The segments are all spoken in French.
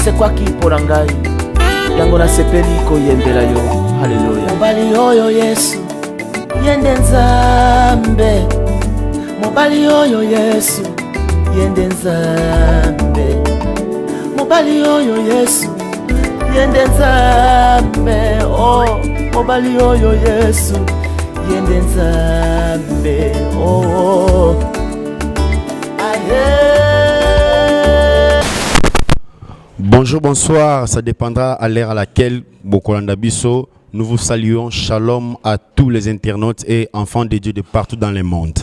C'est quoi qui pour ngai yango na sepeli ko yembela yo haleluya mobali oyo Yesu yende nzambe mobali oyo Yesu yende nzambe mobali oyo Yesu yende nzambe oh mobali oyo Yesu yende nzambe oh aye. Bonjour, bonsoir, ça dépendra à l'ère à laquelle Bokolanda Bisso, nous vous saluons, shalom à tous les internautes et enfants de Dieu de partout dans le monde.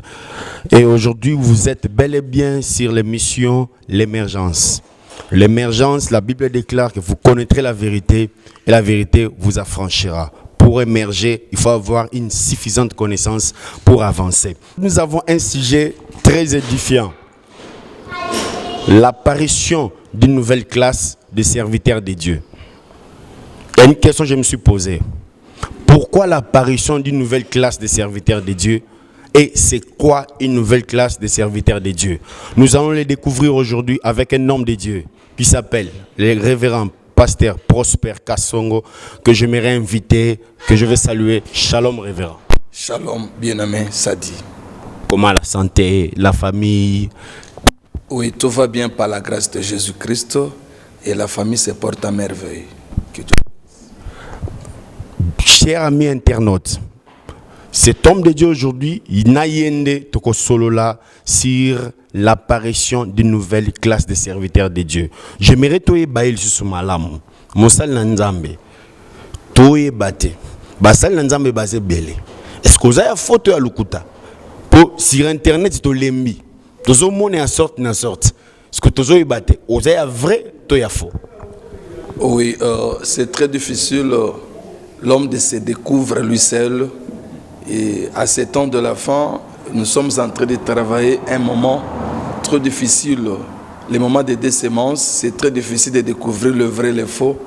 Et aujourd'hui, vous êtes bel et bien sur l'émission L'émergence. L'émergence, la Bible déclare que vous connaîtrez la vérité et la vérité vous affranchira. Pour émerger, il faut avoir une suffisante connaissance pour avancer. Nous avons un sujet très édifiant. L'apparition d'une nouvelle classe de serviteurs de Dieu. Et une question que je me suis posée. Pourquoi l'apparition d'une nouvelle classe de serviteurs de Dieu? Et c'est quoi une nouvelle classe de serviteurs de Dieu? Nous allons les découvrir aujourd'hui avec un homme de Dieu qui s'appelle le révérend pasteur Prosper Kassongo, que j'aimerais inviter, que je vais saluer. Shalom révérend. Shalom bien-aimé Sadi. Comment la santé, la famille? Oui, tout va bien par la grâce de Jésus-Christ et la famille se porte à merveille. Chers amis internautes, cet homme de Dieu aujourd'hui, il n'a yende toko solo là sur l'apparition d'une nouvelle classe de serviteurs de Dieu. J'aimerais toi bail sur malam, mosal nanzambe, toi bate, basal nanzambe basé belé. Est-ce que vous avez photo à lukuta? Pour sur internet to lembi. Tous au monde en sorte na sorte. Ce que tous au batté, vous avez vrai, toi y faux. Oui, c'est très difficile. L'homme se découvre lui seul. Et à ces temps de la fin, nous sommes en train de travailler un moment trop difficile. Les moments de décémence, c'est très difficile de découvrir le vrai et le faux.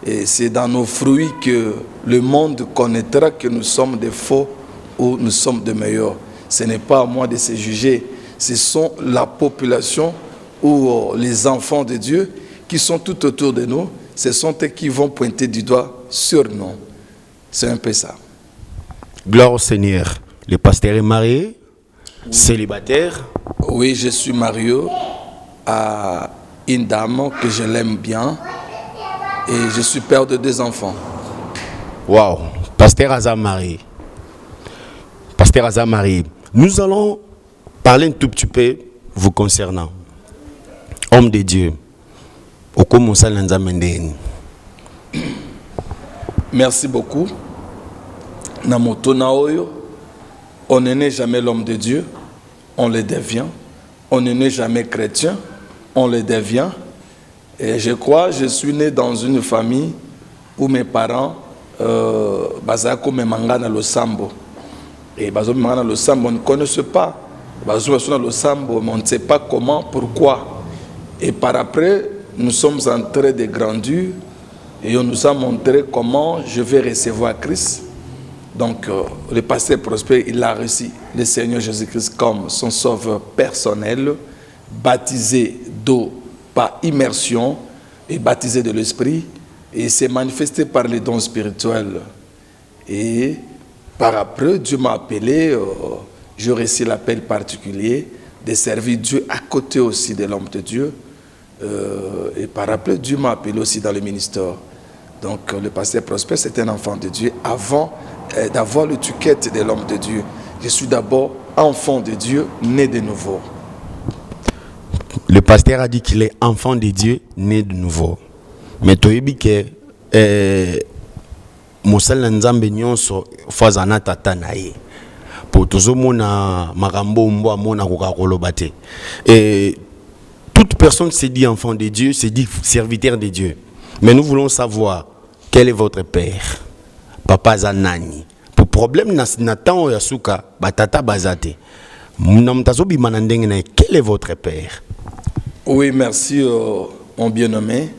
Et c'est dans nos fruits que le monde connaîtra que nous sommes des faux ou nous sommes de meilleurs. Ce n'est pas à moi de se juger. Ce sont la population ou les enfants de Dieu qui sont tout autour de nous. Ce sont eux qui vont pointer du doigt sur nous. C'est un peu ça. Gloire au Seigneur. Le pasteur est marié, célibataire. Oui, je suis marié à une dame que je l'aime bien et je suis père de 2 enfants. Waouh, pasteur Azam marié. Pasteur Azam marié. Nous allons parlez un tout petit peu vous concernant. Homme de Dieu. Merci beaucoup. Namoto Naoyo, on n'est jamais l'homme de Dieu, on le devient. On n'est jamais chrétien, on le devient. Et je crois, je suis né dans une famille où mes parents bazako me mangana lo sambo. Et bazo me mangana lo sambo, on ne connaissait pas. On ne sait pas comment, pourquoi. Et par après, nous sommes en train de grandir et on nous a montré comment je vais recevoir Christ. Donc, le pasteur Prosper, il a reçu le Seigneur Jésus-Christ comme son sauveur personnel, baptisé d'eau par immersion et baptisé de l'Esprit. Et il s'est manifesté par les dons spirituels. Et par après, Dieu m'a appelé. J'ai reçu l'appel particulier de servir Dieu à côté aussi de l'homme de Dieu. Et par après, Dieu m'a appelé aussi dans le ministère. Donc le pasteur Prosper, c'est un enfant de Dieu. Avant d'avoir le l'étiquette de l'homme de Dieu, je suis d'abord enfant de Dieu, né de nouveau. Le pasteur a dit qu'il est enfant de Dieu, né de nouveau. Mais tu as dit que Moussel Nzambe nyonso fazana tata nae. Pour tout le monde, et toute personne se dit enfant de Dieu, se dit serviteur de Dieu. Mais nous voulons savoir quel est votre père, Papa Zanani, pour problème na temps ya suka batata bazate. Quel est votre père? Oui, merci mon bien-aimé.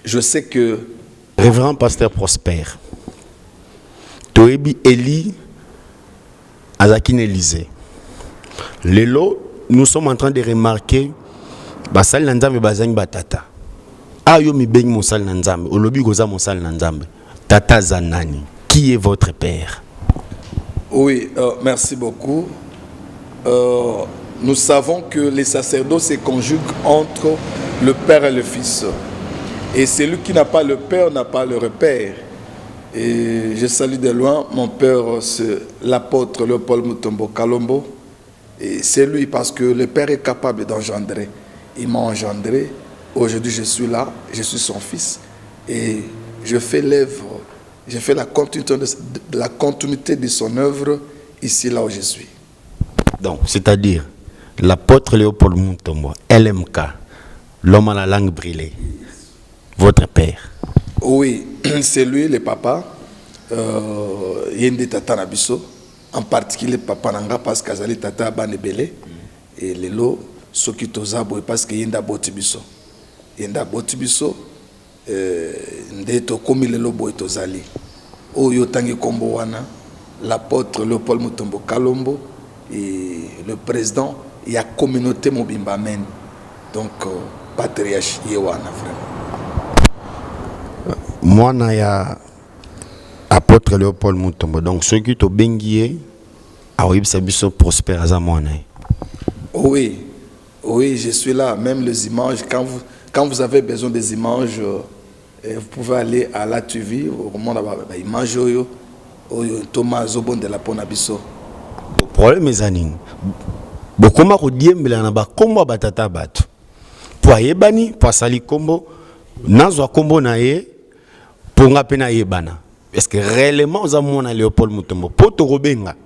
Je sais que Révérend pasteur Prosper. Toebi Eli Azakin Élysée. Lelo, nous sommes en train de remarquer basal nanzambe bazang batata. Ayo mi beng mosal nanzambe, olobi goza mosal nanzambe. Tata Zanani, qui est votre père? Oui, merci beaucoup. Nous savons que les sacerdoces se conjuguent entre le Père et le Fils. Et celui qui n'a pas le Père n'a pas le repère. Et je salue de loin mon père, c'est l'apôtre Léopold Mutombo Kalombo. Et c'est lui parce que le Père est capable d'engendrer. Il m'a engendré. Aujourd'hui, je suis là, je suis son fils. Et je fais l'œuvre, je fais la continuité de son œuvre ici, là où je suis. Donc, c'est-à-dire, l'apôtre Léopold Mutombo, LMK, l'homme à la langue brûlée, votre père. Oui, c'est lui, le papa. Yende tata nabiso, en particulier papa nanga parce qu'azali tata banebele et lelo soki tozabo parce que yenda botibiso. Yenda botibiso nde to komi lelo boy tozali. Oyo tangi kombo wana l'apôtre Léopold Mutombo Kalombo et le président il y a communauté mobimba men. Donc patriarche yewana vraiment. Moi, il y a apôtre Léopold Mutombo. Donc, ceux qui ont bengié, Prosper Azamouana. Oui, oui, je suis là. Même les images, quand vous avez besoin des images, vous pouvez aller à la TV, au monde des images, Thomas Zobon de la Ponabiso. Le problème est que beaucoup de gens ont batata bat. Pour Ayebani, pour Sali Kombo, Nazwa Kombo Naye. Pour nga pena yebana. Est-ce que réellement nous avons Léopold Mutombo pour te robenga?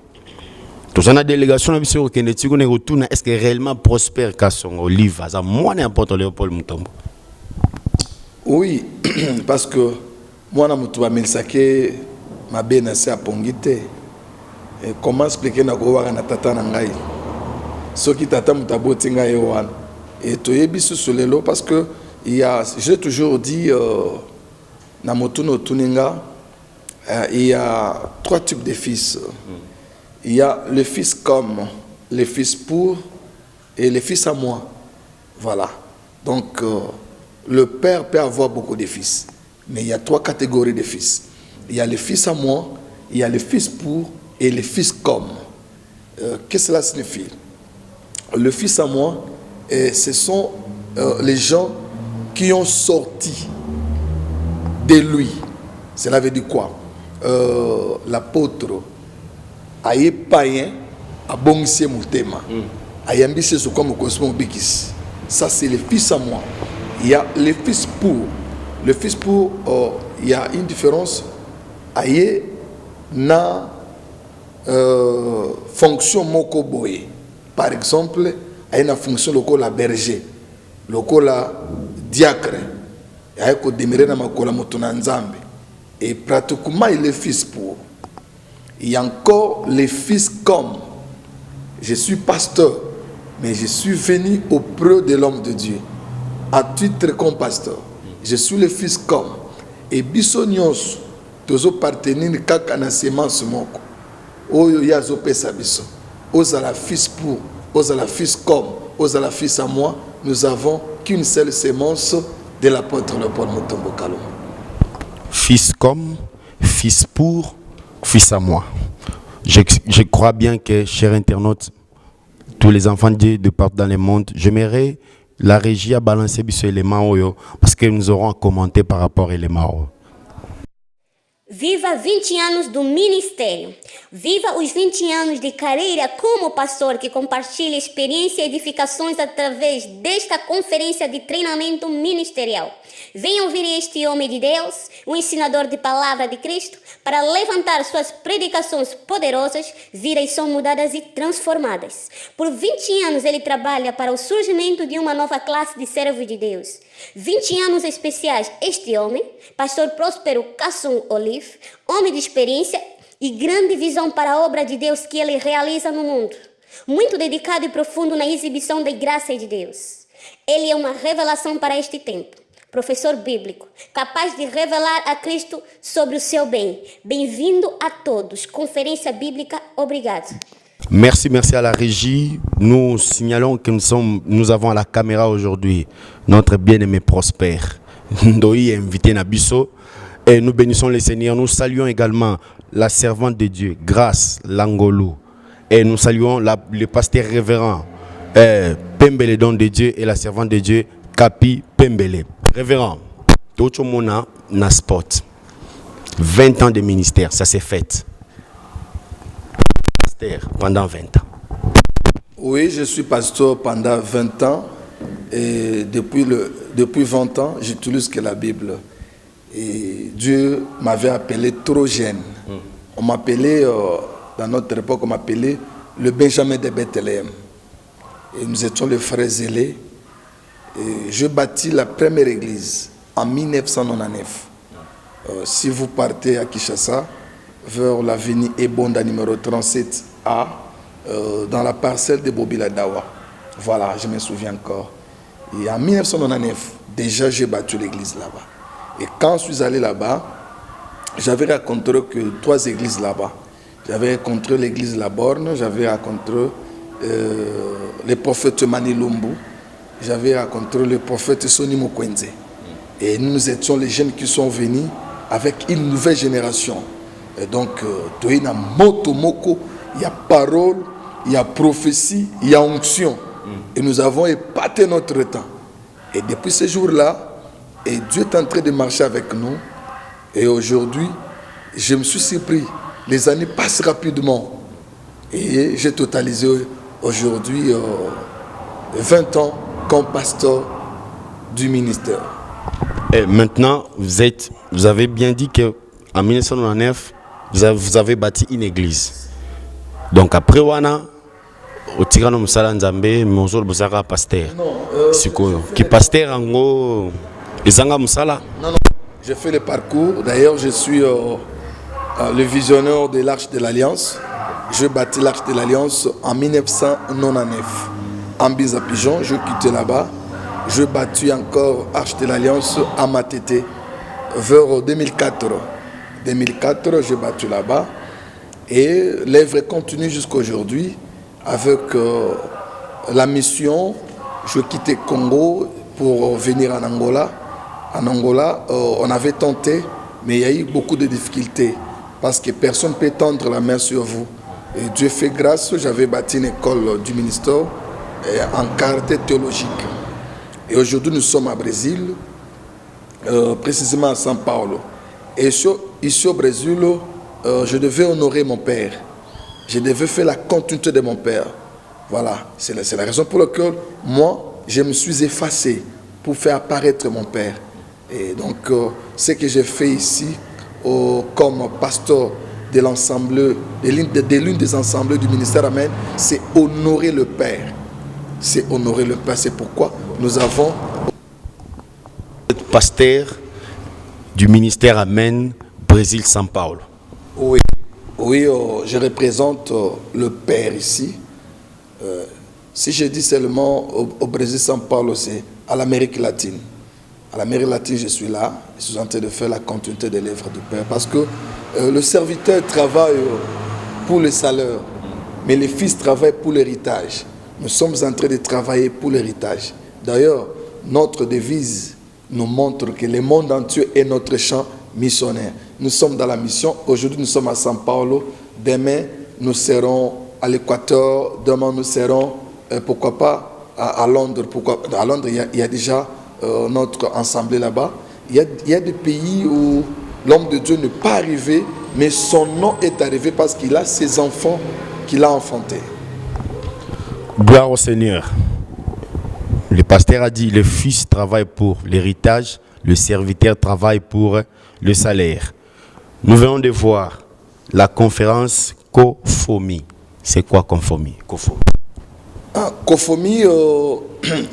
Tout ça na délégation na biso kende tiko ne retourna est-ce que réellement Prosper Kasson Olive ça moi n'importe Léopold Mutombo? Oui, parce que moi na mutu ba melsake mabena se apongite. Et comment expliquer na ko na tata na ngai? Soki tata mutaboti ngai wana. Et to yebisu solelo parce que il y a j'ai toujours dit Namotuno Tuninga, il y a trois types de fils. Il y a le fils comme, le fils pour et le fils à moi. Voilà. Donc, le père peut avoir beaucoup de fils. Mais il y a trois catégories de fils. Il y a le fils à moi, il y a le fils pour et le fils comme. Qu'est-ce que cela signifie? Le fils à moi, ce sont les gens qui ont sorti de lui. Cela veut dire quoi? L'apôtre aye païen a bongissé Moutema. Aye ambitieux comme Cosmo Bikis. Ça c'est le fils à moi. Il y a le fils pour. Le fils pour, il y a une différence. Aye na fonction moko boye. Par exemple, aye na fonction loko la berger, loko la diacre. Et pratiquement il est fils pour. Il y a encore les fils comme. Je suis pasteur, mais je suis venu auprès de l'homme de Dieu à titre comme pasteur. Je suis le fils comme. Et bisonyos tozo partenir kaka na semence moko. Oyo yazo pesa biso. Ozala fils pour, ozala fils comme, ozala fils à moi. Nous avons qu'une seule sémence de l'apôtre Léopold Mutombo Kalombo. Fils comme, fils pour, fils à moi. Je crois bien que, chers internautes, tous les enfants de Dieu de partout dans le monde, j'aimerais la régie à balancer ce élément parce que nous aurons à commenter par rapport à l'élément. Viva 20 anos do ministério. Viva os 20 anos de carreira como pastor que compartilha experiência e edificações através desta conferência de treinamento ministerial. Venha ouvir este homem de Deus, o ensinador de palavra de Cristo, para levantar suas predicações poderosas, vidas são mudadas e transformadas. Por 20 anos ele trabalha para o surgimento de uma nova classe de servos de Deus. 20 anos especiais este homem, pastor Próspero Kasson Olive, homem de experiência e grande visão para a obra de Deus que ele realiza no mundo. Muito dedicado e profundo na exibição da graça de Deus. Ele é uma revelação para este tempo. Professor bíblico, capaz de revelar a Cristo sobre o seu bem. Bem-vindo a todos. Conferência Bíblica, obrigado. Merci à la régie. Nous signalons que nous avons à la caméra aujourd'hui notre bien-aimé Prosper. Ndoi est invité Nabiso. Et nous bénissons le Seigneur. Nous saluons également la servante de Dieu, Grâce Langolou. Et nous saluons le pasteur révérend Pembele Don de Dieu et la servante de Dieu, Kapi Pembele. Révérend, Tocho Mona Nasport. 20 ans de ministère, ça s'est fait. Pasteur pendant 20 ans. Oui, je suis pasteur pendant 20 ans. Et depuis 20 ans, j'utilise que la Bible. Et Dieu m'avait appelé trop jeune. On m'appelait, dans notre époque, on m'appelait le Benjamin de Bethléem. Et nous étions les frères zélés. Et je bâtis la première église en 1999. Si vous partez à Kinshasa, vers l'avenue Ebonda numéro 37A, dans la parcelle de Bobiladawa. Voilà, je me souviens encore. Et en 1999, déjà j'ai bâti l'église là-bas. Et quand je suis allé là-bas, j'avais rencontré que 3 églises là-bas. J'avais rencontré l'église La Borne, j'avais rencontré le prophète Manilumbu, j'avais rencontré le prophète Sonny Mokwenze. Et nous étions les jeunes qui sont venus avec une nouvelle génération. Et donc, il y a moto moko, il y a parole, il y a prophétie, il y a onction. Et nous avons épaté notre temps. Et depuis ce jour-là, et Dieu est en train de marcher avec nous. Et aujourd'hui, je me suis surpris. Les années passent rapidement. Et j'ai totalisé aujourd'hui 20 ans comme pasteur du ministère. Et maintenant, vous avez bien dit qu'en 1999, vous avez bâti une église. Donc après Wana, au Tirano Moussala Nzambe, Monsol Boussara pasteur. Qui pasteur en gros, Ezanga Moussala. Non, j'ai fait le parcours. D'ailleurs, je suis le visionnaire de l'Arche de l'Alliance. Je bâtis l'Arche de l'Alliance en 1999. En Bizapigeon, je quittais là-bas. Je bâtis encore l'Arche de l'Alliance à Matete vers 2004. 2004, j'ai battu là-bas. Et l'œuvre continue jusqu'à aujourd'hui avec la mission. Je quittais Congo pour venir en Angola. En Angola, on avait tenté, mais il y a eu beaucoup de difficultés parce que personne ne peut tendre la main sur vous. Et Dieu fait grâce, j'avais bâti une école du ministère en caractère théologique. Et aujourd'hui, nous sommes à Brésil, précisément à São Paulo. Et ici au Brésil, je devais honorer mon père. Je devais faire la continuité de mon père. Voilà, c'est la raison pour laquelle moi, je me suis effacé pour faire apparaître mon père. Et donc, ce que j'ai fait ici, comme pasteur de l'ensemble, de l'une des ensembles du ministère Amen, c'est honorer le Père. C'est honorer le Père. C'est pourquoi nous avons... Pasteur du ministère Amen, Brésil, São Paulo. Oui, je représente le Père ici. Si je dis seulement au Brésil, São Paulo, c'est à l'Amérique latine. À l'Amérique latine, je suis là. Je suis en train de faire la continuité de l'œuvre du Père. Parce que le serviteur travaille pour le salaire, mais le fils travaille pour l'héritage. Nous sommes en train de travailler pour l'héritage. D'ailleurs, notre devise nous montre que le monde entier est notre champ missionnaire. Nous sommes dans la mission. Aujourd'hui, nous sommes à São Paulo. Demain, nous serons à l'Équateur. Demain, nous serons, pourquoi pas, à Londres. À Londres, il y a déjà notre assemblée là-bas. Il y a des pays où l'homme de Dieu n'est pas arrivé, mais son nom est arrivé parce qu'il a ses enfants qu'il a enfantés. Gloire au Seigneur. Le pasteur a dit, le fils travaille pour l'héritage, le serviteur travaille pour le salaire. Nous venons de voir la conférence COFOMI. C'est quoi COFOMI? COFOMI,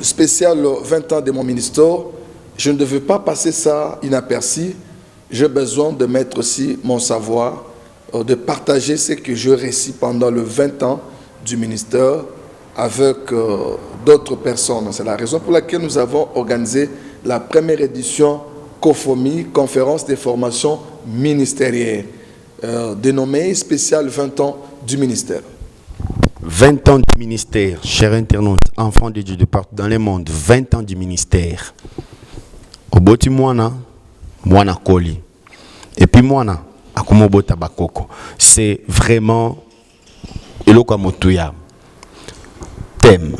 spécial 20 ans de mon ministère, je ne devais pas passer ça inaperçu. J'ai besoin de mettre aussi mon savoir de partager ce que je récite pendant le 20 ans du ministère avec d'autres personnes. C'est la raison pour laquelle nous avons organisé la première édition COFOMI, Conférence des formations ministérielles, dénommée spéciale 20 ans du ministère. 20 ans du ministère, chers internautes, enfants de Dieu de partout dans le monde, 20 ans du ministère. Oboti mwana, mwana koli. Et puis mwana, akumobota bakoko. C'est vraiment eloko motuya. Thème: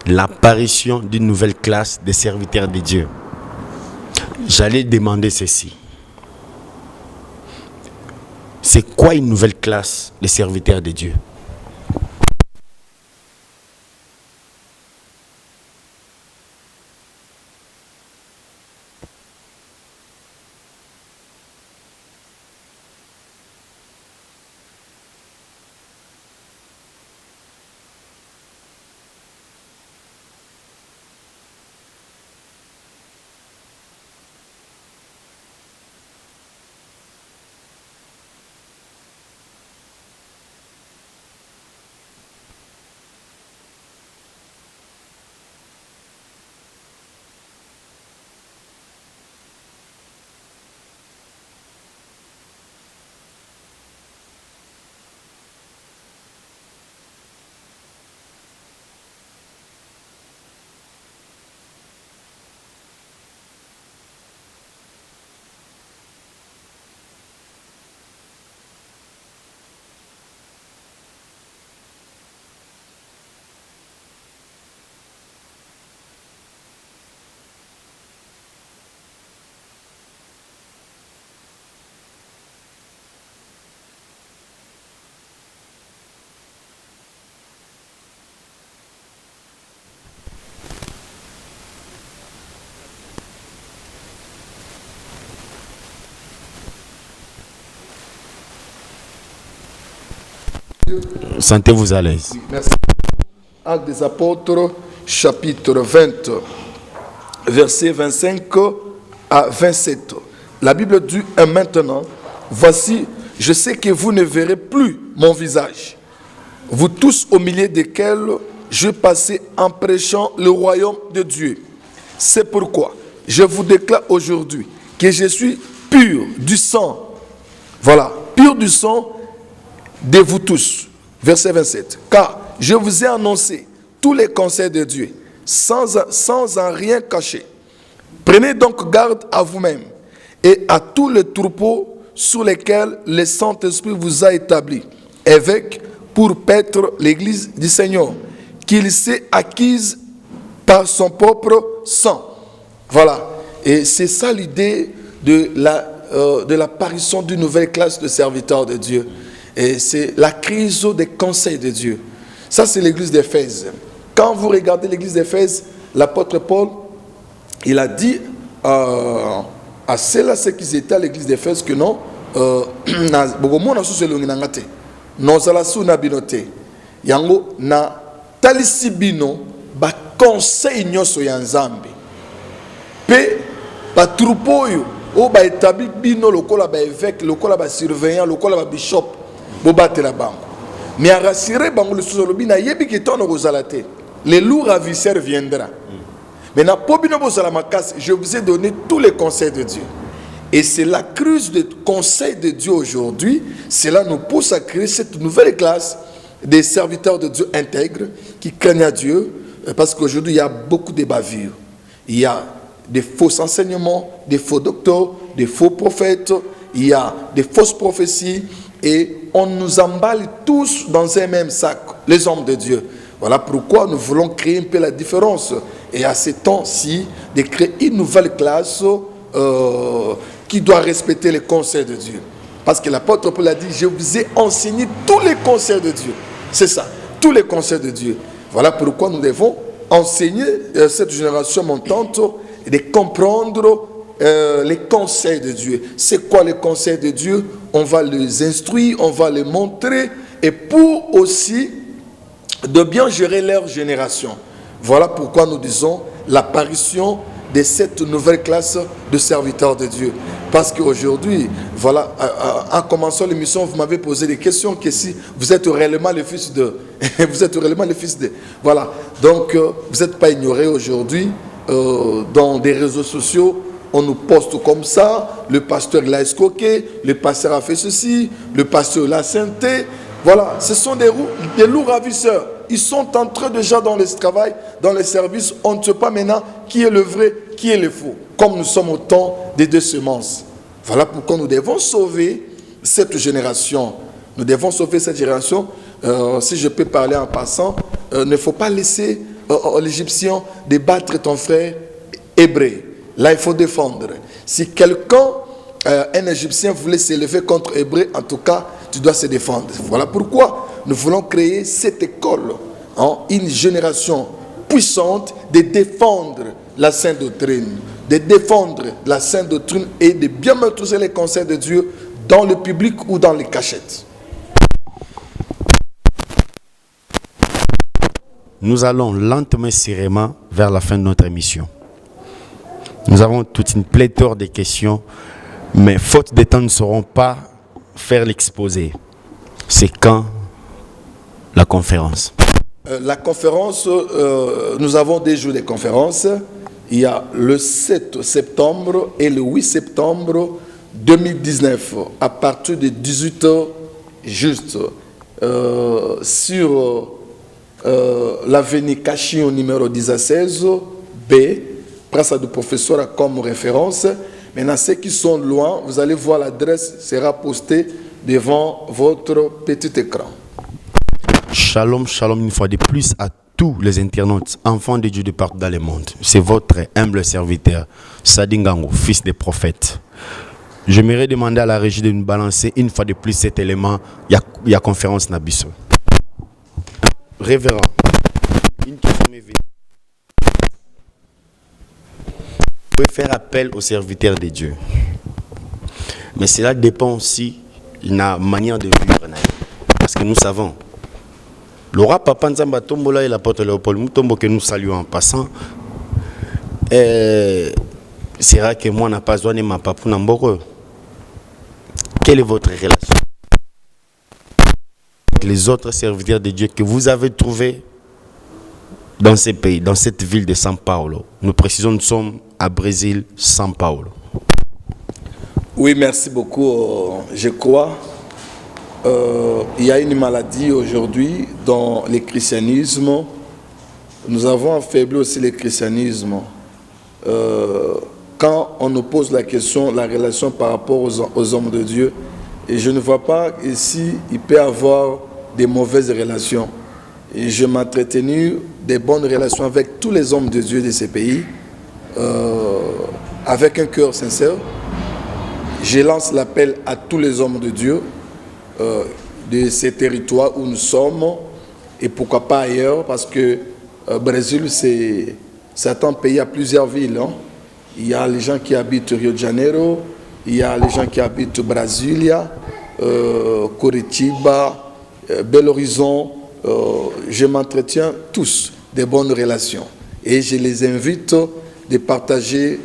l'apparition d'une nouvelle classe de serviteurs de Dieu. J'allais demander ceci. C'est quoi une nouvelle classe de serviteurs de Dieu? Sentez-vous à l'aise. Merci. Actes des Apôtres, chapitre 20, versets 25 à 27. La Bible dit maintenant, voici, je sais que vous ne verrez plus mon visage, vous tous au milieu desquels je passais en prêchant le royaume de Dieu. C'est pourquoi je vous déclare aujourd'hui que je suis pur du sang. Voilà, pur du sang de vous tous. Verset 27. Car je vous ai annoncé tous les conseils de Dieu, sans en rien cacher. Prenez donc garde à vous-même et à tous les troupeaux sur lesquels le Saint-Esprit vous a établi, évêque pour paître l'église du Seigneur, qu'il s'est acquise par son propre sang. Voilà. Et c'est ça l'idée de l'apparition d'une nouvelle classe de serviteurs de Dieu. Et c'est la crise des conseils de Dieu. Ça, c'est l'église d'Éphèse. Quand vous regardez l'église d'Éphèse, l'apôtre Paul, il a dit à ceux-là, ceux qui étaient à l'église d'Éphèse, que non, yango na talisi bino ba conseil nyoso ya Nzambe pe ba troupeau oyo o ba établi bino lokola ba évêque, lokola ba surveillant, lokola ba bishop bo batela bango. Mais à rassurer bango le sous na yebi ki tono kozalate. Le lourd ravisseur viendra. Mais na pobino bo salamakas, je vous ai donné tous les conseils de Dieu. Et c'est la crise des conseils de Dieu aujourd'hui, cela nous pousse à créer cette nouvelle classe des serviteurs de Dieu intègres qui craignent à Dieu, parce qu'aujourd'hui il y a beaucoup de bavures. Il y a des faux enseignements, des faux docteurs, des faux prophètes, il y a des fausses prophéties et on nous emballe tous dans un même sac, les hommes de Dieu. Voilà pourquoi nous voulons créer un peu la différence et à ce temps-ci de créer une nouvelle classe qui doit respecter les conseils de Dieu. Parce que l'apôtre Paul a dit, je vous ai enseigné tous les conseils de Dieu. C'est ça, tous les conseils de Dieu. Voilà pourquoi nous devons enseigner cette génération montante et de comprendre les conseils de Dieu. C'est quoi les conseils de Dieu? On va les instruire, on va les montrer et pour aussi de bien gérer leur génération. Voilà pourquoi nous disons l'apparition de cette nouvelle classe de serviteurs de Dieu. Parce qu'aujourd'hui, voilà, en commençant l'émission, vous m'avez posé des questions que si vous êtes réellement le fils de... vous êtes réellement le fils de... Voilà. Donc, vous n'êtes pas ignoré aujourd'hui dans des réseaux sociaux. On nous poste comme ça, le pasteur l'a escroqué, le pasteur a fait ceci, le pasteur l'a sainté. Voilà, ce sont des loups ravisseurs. Ils sont en train déjà dans le travail, dans les services. On ne sait pas maintenant qui est le vrai, qui est le faux. Comme nous sommes au temps des deux semences. Voilà pourquoi nous devons sauver cette génération. Nous devons sauver cette génération. Si je peux parler en passant, il ne faut pas laisser l'Égyptien débattre ton frère hébreu. Là, il faut défendre. Si quelqu'un, un Égyptien voulait s'élever contre Hébreu, en tout cas, tu dois se défendre. Voilà pourquoi nous voulons créer cette école, une génération puissante de défendre la sainte doctrine, de défendre la sainte doctrine et de bien maîtriser les conseils de Dieu dans le public ou dans les cachettes. Nous allons lentement et sereinement vers la fin de notre émission. Nous avons toute une pléthore de questions, mais faute de temps, nous ne saurons pas faire l'exposé. C'est quand la conférence? La conférence, nous avons des jours de conférence. Il y a le 7 septembre et le 8 septembre 2019, à partir de 18h juste, sur l'avenue Kachi au numéro 16 B. Place du professeur comme référence. Maintenant, ceux qui sont loin, vous allez voir l'adresse sera postée devant votre petit écran. Shalom, shalom une fois de plus à tous les internautes, enfants de Dieu de partout dans le monde. C'est votre humble serviteur, Sadingango, fils des prophètes. J'aimerais demander à la régie de nous balancer une fois de plus cet élément. Il y a conférence Nabiso. Révérend, une question m'est venue. Vous pouvez faire appel aux serviteurs de Dieu. Mais cela dépend aussi de la manière de vivre. Parce que nous savons, le roi Papa Nzamba Tombola et l'apôtre Léopold Mutombo que nous saluons en passant, c'est vrai que moi, je n'ai pas besoin de ma papa Namboro. Quelle est votre relation avec les autres serviteurs de Dieu que vous avez trouvés dans ces pays, dans cette ville de São Paulo? Nous précisons, nous sommes à Brésil, São Paulo. Oui, merci beaucoup. Je crois il y a une maladie aujourd'hui dans le christianisme. Nous avons affaibli aussi le christianisme. Quand on nous pose la question, la relation par rapport aux hommes de Dieu, et je ne vois pas ici, il peut y avoir des mauvaises relations. Et je m'ai entretenu des bonnes relations avec tous les hommes de Dieu de ces pays, avec un cœur sincère. Je lance l'appel à tous les hommes de Dieu de ces territoires où nous sommes, et pourquoi pas ailleurs, parce que Brésil, c'est un pays à plusieurs villes. Hein. Il y a les gens qui habitent Rio de Janeiro, il y a les gens qui habitent Brasilia, Curitiba, Belo Horizonte. Je m'entretiens tous de bonnes relations et je les invite de partager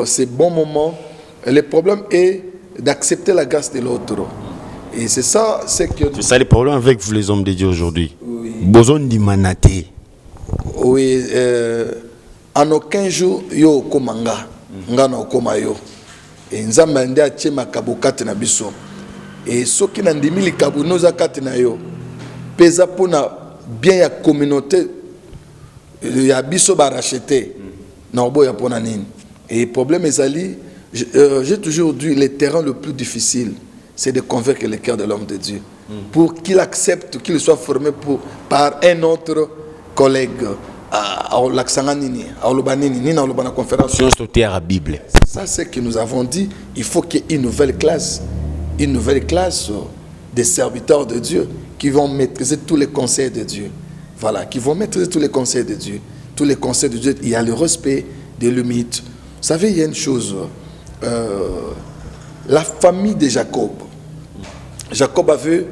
ces bons moments. Le problème est d'accepter la grâce de l'autre. Et c'est ça, c'est le problème avec vous les hommes de Dieu aujourd'hui. Oui. Besoin de manaté. Oui, en aucun jour, yo komanga, ngana okoma yo. Et nzamba nde atie makabo kati na biso. Et ceux qui n'ont ndimi likabo noza kati na yo. Pesa pona bien ya communauté ya biso ba racheter. Na obo ya pona nini. Et problème ezali, j'ai toujours dit le terrain le plus difficile, c'est de convaincre le cœur de l'homme de Dieu. Pour qu'il accepte qu'il soit formé par un autre collègue. Ça, c'est que nous avons dit, il faut qu'il y ait une nouvelle classe de serviteurs de Dieu qui vont maîtriser tous les conseils de Dieu. Voilà, qui vont maîtriser tous les conseils de Dieu. Tous les conseils de Dieu, il y a le respect des limites. Vous savez, il y a une chose, la famille de Jacob. Jacob avait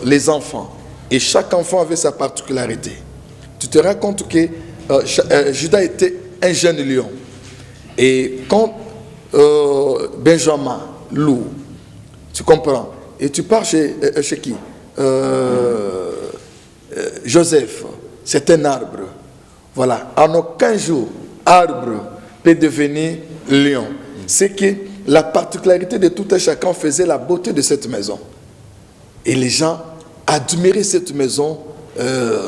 les enfants et chaque enfant avait sa particularité. Tu te rends compte que Judas était un jeune lion. Et quand Benjamin loue, tu comprends, et tu pars chez qui Joseph, c'est un arbre. Voilà, en aucun jour, arbre peut devenir lion. C'est que la particularité de tout un chacun faisait la beauté de cette maison. Et les gens admiraient cette maison.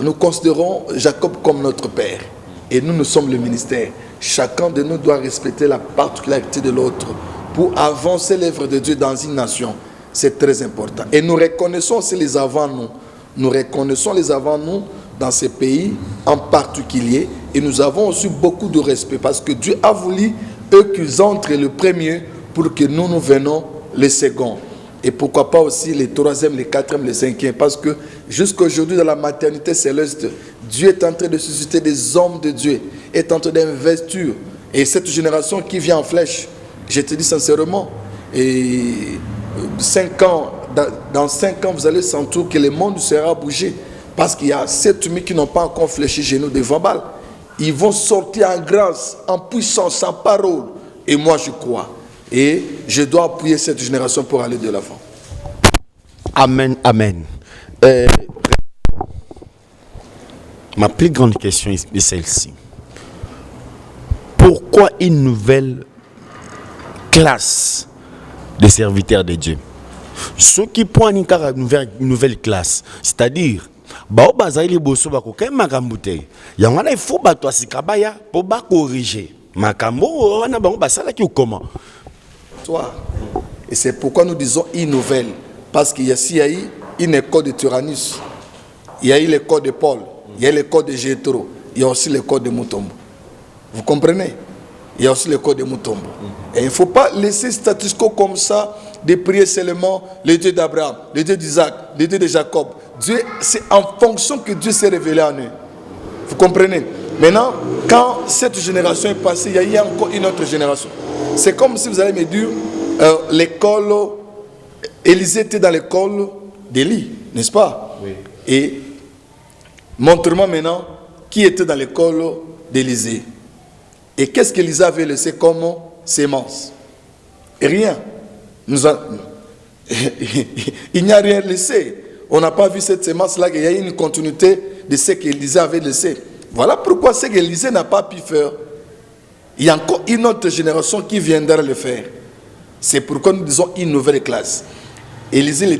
Nous considérons Jacob comme notre père. Et nous sommes le ministère. Chacun de nous doit respecter la particularité de l'autre pour avancer l'œuvre de Dieu dans une nation. C'est très important. Et nous reconnaissons aussi les avant-nous. Nous reconnaissons les avant-nous dans ces pays en particulier. Et nous avons aussi beaucoup de respect parce que Dieu a voulu eux qu'ils entrent le premier pour que nous venons les seconds. Et pourquoi pas aussi les troisièmes, les quatrièmes, les cinquièmes. Parce que jusqu'à aujourd'hui dans la maternité céleste, Dieu est en train de susciter des hommes de Dieu, est en train d'investir. Et cette génération qui vient en flèche, je te dis sincèrement, et 5 ans, dans 5 ans, vous allez sentir que le monde sera bougé. Parce qu'il y a 7 qui n'ont pas encore fléchi chez nous devant Baal. Ils vont sortir en grâce, en puissance, en parole. Et moi, je crois. Et je dois appuyer cette génération pour aller de l'avant. Amen, amen. Ma plus grande question est celle-ci. Pourquoi une nouvelle classe de serviteurs de Dieu? Ceux qui prennent une nouvelle classe, c'est-à-dire, il faut corriger. Toi. Et c'est pourquoi nous disons une nouvelle. Parce qu'il y a eu une école de Tyrannus, il y a eu l'école de Paul, il y a l'école de Jétro, il y a aussi l'école de Mutombo. Vous comprenez? Il y a aussi l'école de Mutombo. Et il ne faut pas laisser status quo comme ça, de prier seulement le Dieu d'Abraham, le Dieu d'Isaac, le Dieu de Jacob. Dieu, c'est en fonction que Dieu s'est révélé en eux. Vous comprenez? Maintenant, quand cette génération est passée, il y a eu encore une autre génération. C'est comme si vous allez me dire, l'école, Élisée était dans l'école d'Élie, n'est-ce pas? Oui. Et montre-moi maintenant qui était dans l'école d'Élisée. Et qu'est-ce qu'Élisée avait laissé comme sémence? Rien. Il n'y a rien laissé. On n'a pas vu cette sémence-là, il y a une continuité de ce qu'Élisée avait laissé. Voilà pourquoi ce qu'Élisée n'a pas pu faire. Il y a encore une autre génération qui viendra le faire. C'est pourquoi nous disons une nouvelle classe. Élisée,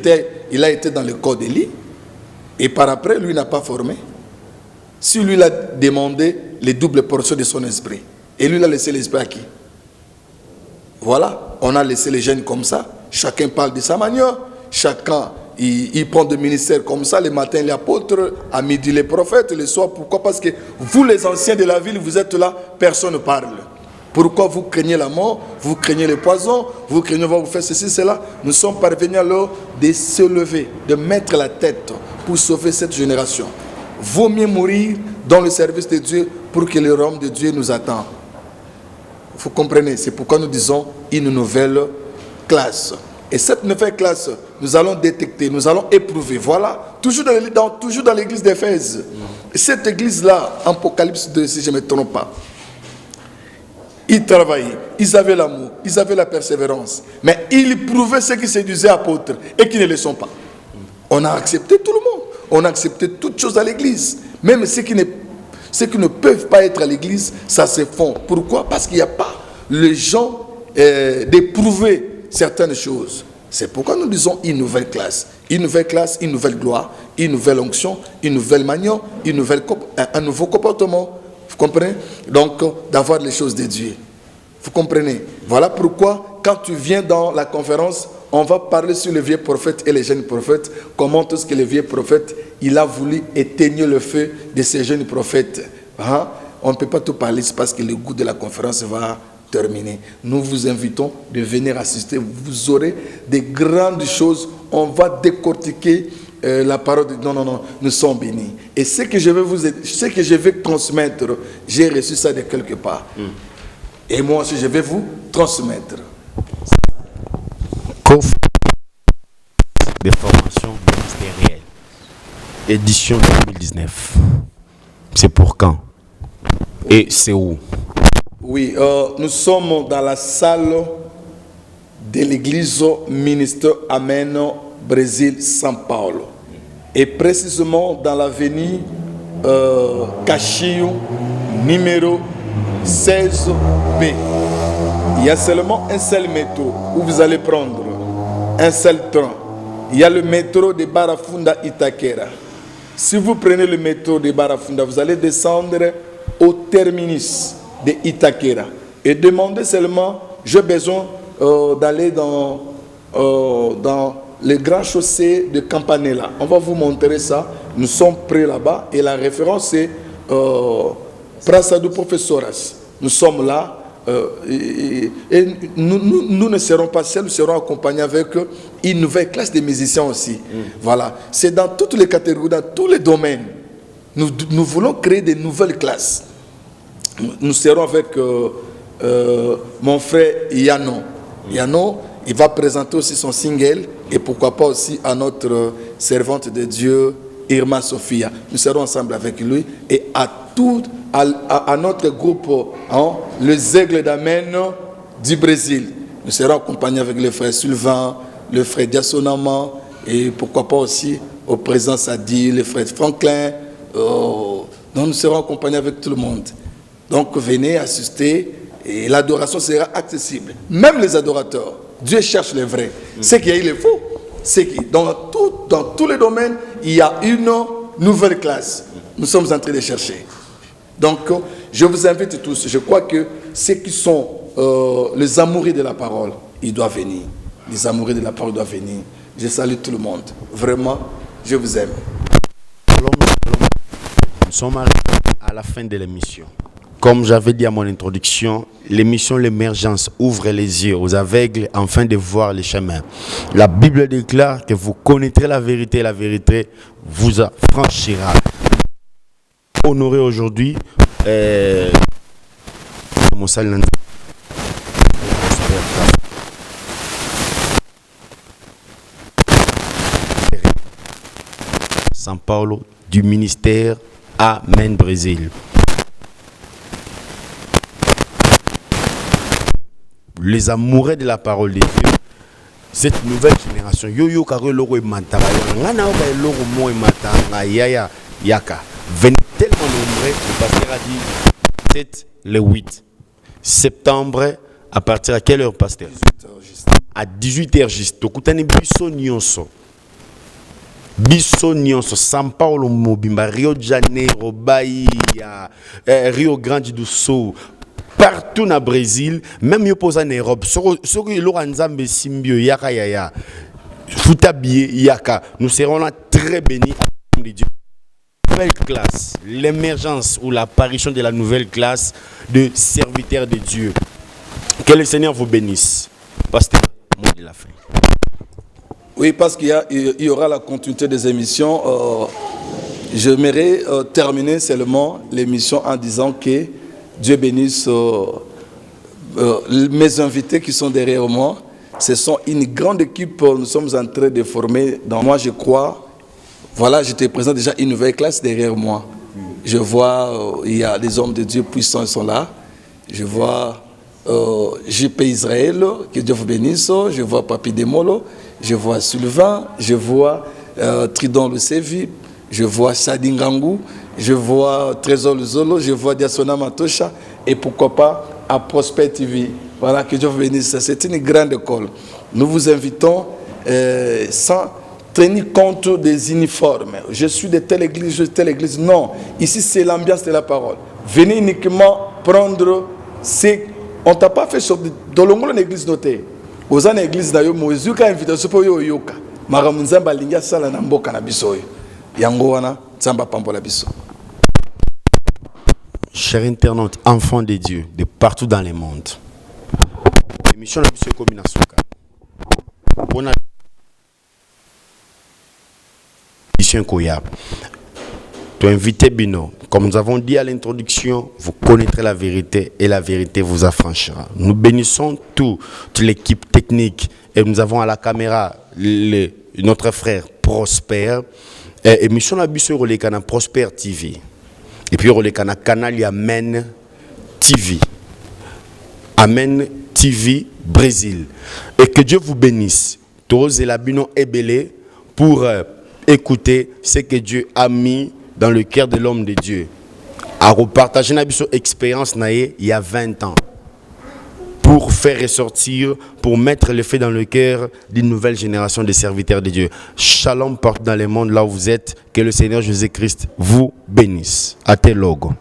il a été dans le corps d'Élie. Et par après, lui n'a pas formé. Si lui il a demandé les doubles portions de son esprit. Et lui il a laissé l'esprit à qui? Voilà, on a laissé les jeunes comme ça. Chacun parle de sa manière. Chacun, il prend des ministères comme ça. Le matin, les apôtres, à midi, les prophètes, le soir. Pourquoi? Parce que vous, les anciens de la ville, vous êtes là, personne ne parle. Pourquoi vous craignez la mort? Vous craignez le poison? Vous craignez, vous faire ceci, cela? Nous sommes parvenus alors de se lever, de mettre la tête pour sauver cette génération. Vaut mieux mourir dans le service de Dieu pour que le royaume de Dieu nous attende. Vous comprenez? C'est pourquoi nous disons une nouvelle classe. Et cette nouvelle classe, nous allons détecter, nous allons éprouver. Voilà, toujours dans l'église d'Éphèse. Cette église-là, Apocalypse 2, si je ne me trompe pas, ils travaillaient, ils avaient l'amour, ils avaient la persévérance. Mais ils prouvaient ce qui se disait apôtres et qui ne le sont pas. On a accepté tout le monde. On a accepté toutes choses à l'église. Même ceux qui ne peuvent pas être à l'église, ça se font. Pourquoi? Parce qu'il n'y a pas les gens d'éprouver certaines choses. C'est pourquoi nous disons une nouvelle classe. Une nouvelle classe, une nouvelle gloire, une nouvelle onction, une nouvelle manière, un nouveau comportement. Vous comprenez? Donc, d'avoir les choses de Dieu. Vous comprenez? Voilà pourquoi, quand tu viens dans la conférence, on va parler sur les vieux prophètes et les jeunes prophètes. Comment tout ce que les vieux prophètes, il a voulu éteindre le feu de ces jeunes prophètes. Hein? On ne peut pas tout parler, c'est parce que le goût de la conférence va terminer. Nous vous invitons de venir assister. Vous aurez des grandes choses. On va décortiquer la parole de non, nous sommes bénis. Et ce que je vais transmettre, j'ai reçu ça de quelque part. Et moi aussi, je vais vous transmettre. Des formations ministérielles. Édition 2019. C'est pour quand? Et c'est où? Oui, nous sommes dans la salle de l'église Ministère Amen Brésil São Paulo. Et précisément dans l'avenue Caxias, numéro 16B. Il y a seulement un seul métro où vous allez prendre un seul train. Il y a le métro de Barafunda Itaquera. Si vous prenez le métro de Barafunda, vous allez descendre au terminus de Itaquera et demandez seulement, j'ai besoin d'aller dans le grand chaussée de Campanella. On va vous montrer ça. Nous sommes prêts là-bas et la référence est Praça do Professoras. Nous sommes là et nous ne serons pas seuls, nous serons accompagnés avec une nouvelle classe de musiciens aussi. Voilà. C'est dans toutes les catégories, dans tous les domaines. Nous voulons créer de nouvelles classes. Nous serons avec mon frère Yano. Yano, il va présenter aussi son single et pourquoi pas aussi à notre servante de Dieu, Irma Sophia. Nous serons ensemble avec lui et à notre groupe, les Aigles d'Amen du Brésil. Nous serons accompagnés avec le frère Sylvain, le frère Diasonama et pourquoi pas aussi au présent Sadi, le frère Franklin. Donc nous serons accompagnés avec tout le monde. Donc venez assister et l'adoration sera accessible. Même les adorateurs, Dieu cherche les vrais. C'est qu'il y a les faux. C'est que dans tous les domaines, il y a une nouvelle classe. Nous sommes en train de chercher. Donc je vous invite tous. Je crois que ceux qui sont les amoureux de la parole, ils doivent venir. Les amoureux de la parole doivent venir. Je salue tout le monde. Vraiment, je vous aime. Nous sommes arrivés à la fin de l'émission. Comme j'avais dit à mon introduction, l'émission L'émergence ouvre les yeux aux aveugles afin de voir les chemins. La Bible déclare que vous connaîtrez la vérité vous affranchira. Honoré aujourd'hui, mon salut. São Paulo du ministère Amen Brésil. Les amoureux de la parole de Dieu, cette nouvelle génération, yo karo logo matara, ngana oka logo mo matara yaka. Venez tellement nombreux, le pasteur a dit 7 le 8 septembre à partir à quelle heure pasteur? 18h juste. À 18h juste. Tokutani biso nyonso São Paulo mobimba Rio de Janeiro Bahia Rio Grande do Sul partout na Brésil même yo posa na Europe soko loka nzambe simbio yaka yaya futa billet yaka nous serons là très bénis de Dieu. Nouvelle classe, l'émergence ou l'apparition de la nouvelle classe de serviteurs de Dieu. Que le Seigneur vous bénisse. Pasteur, mot de la fin. Oui, parce qu'il y aura la continuité des émissions. J'aimerais terminer seulement l'émission en disant que Dieu bénisse mes invités qui sont derrière moi. Ce sont une grande équipe, nous sommes en train de former. Dans moi, je crois, voilà, je te présente déjà une nouvelle classe derrière moi. Je vois, il y a des hommes de Dieu puissants qui sont là. Je vois JP Israël, que Dieu vous bénisse. Je vois Papi Demolo. Je vois Sylvain, je vois Tridon Lusevi, je vois Sadingangu, je vois Trésor Luzolo, je vois Diasona Matosha et pourquoi pas à Prosper TV. Voilà, que Dieu vous bénisse. C'est une grande école. Nous vous invitons sans tenir compte des uniformes. Je suis de telle église, Non, ici c'est l'ambiance de la parole. Venez uniquement prendre ces... On ne t'a pas fait sur dans le l'église notée. Aux ans église na yo mozuka invitation pour yo yoka maramu nzamba linga sala na mboka na biso yo yango wana nzamba pambola biso. Chers internautes, enfants de Dieu de partout dans le monde, l'émission la biso comme na suka pona mission koya to invité bino. Comme nous avons dit à l'introduction, vous connaîtrez la vérité et la vérité vous affranchira. Nous bénissons toute l'équipe technique et nous avons à la caméra notre frère Prosper. Et mission la biso relekana Prosper TV. Et puis relekana Canal Amen TV. Amen TV Brésil. Et que Dieu vous bénisse. Tous et la bino est belé pour écouter ce que Dieu a mis dans le cœur de l'homme de Dieu. À repartager notre expérience il y a 20 ans. Pour faire ressortir, pour mettre le fait dans le cœur d'une nouvelle génération de serviteurs de Dieu. Shalom porte dans le monde là où vous êtes. Que le Seigneur Jésus-Christ vous bénisse. À tes logos.